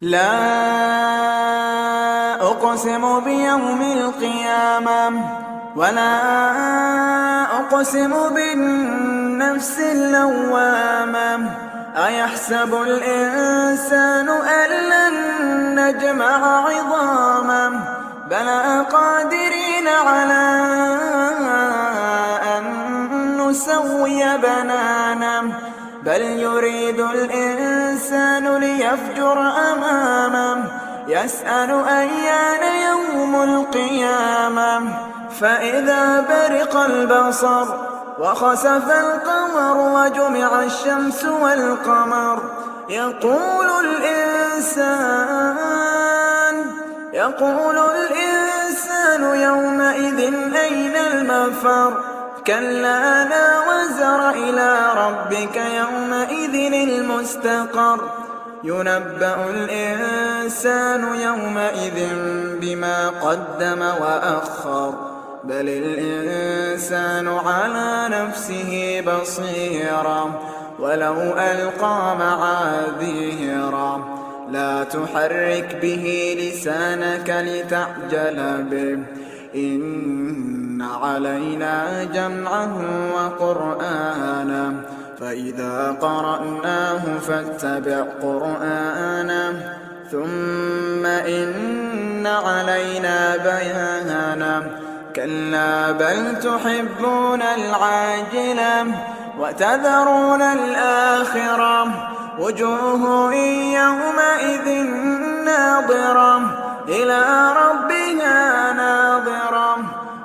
لا أقسم بيوم القيامة ولا أقسم بالنفس اللوامة. أيحسب الإنسان أن لن نجمع عظامه بلى قادرين على أن نسوي بنانه بل يريد الإنسان ليفجر أمامه يسأل أيان يوم القيامة. فإذا برق البصر وخسف القمر وجمع الشمس والقمر يقول الإنسان يومئذ أين المفر. كلا لا وزر إلى ربك يومئذ المستقر. ينبأ الإنسان يومئذ بما قدم وأخر بل الإنسان على نفسه بصيرة ولو ألقى معاذيره. لا تحرك به لسانك لتعجل به إن علينا جمعه وقرآنه فإذا قرأناه فاتبع قرآنه ثم إن علينا بيانه. كلا بل تحبون العاجلة وتذرون الآخرة. وجوه يومئذ ناظرة إلى ربها ناظرة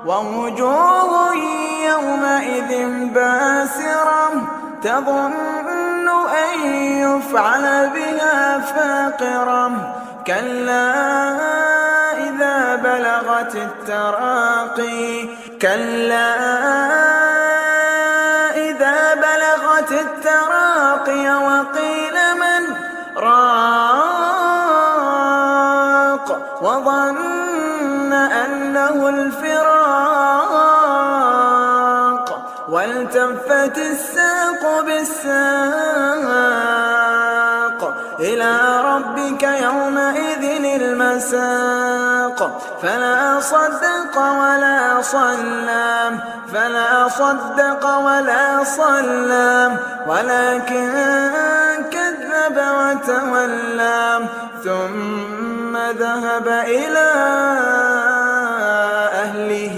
ووجوه يومئذ باسرة تظن أن يفعل بها فاقرة. كلا إذا بلغت التراقي وقيل من راق وظن أنه الفراق والتفت الساق بالساق إلى ربك يومئذ المساق. فلا صدق ولا صلى ولكن كذب وتولى ثم ذهب إلى أهله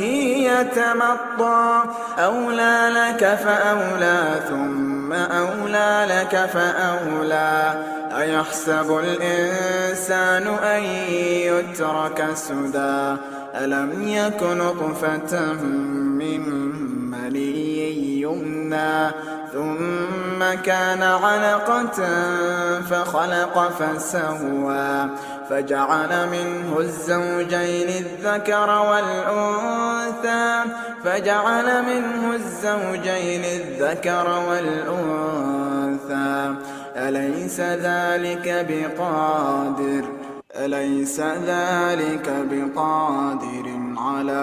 يتمطى. أولى لك فأولى ثم أولى لك فأولى. أيحسب الإنسان أن يترك سدى ألم يك نطفة من مني يمنى ثم كان علقة فخلق فسوى فجعل منه الزوجين الذكر والأنثى. أليس ذلك بقادر على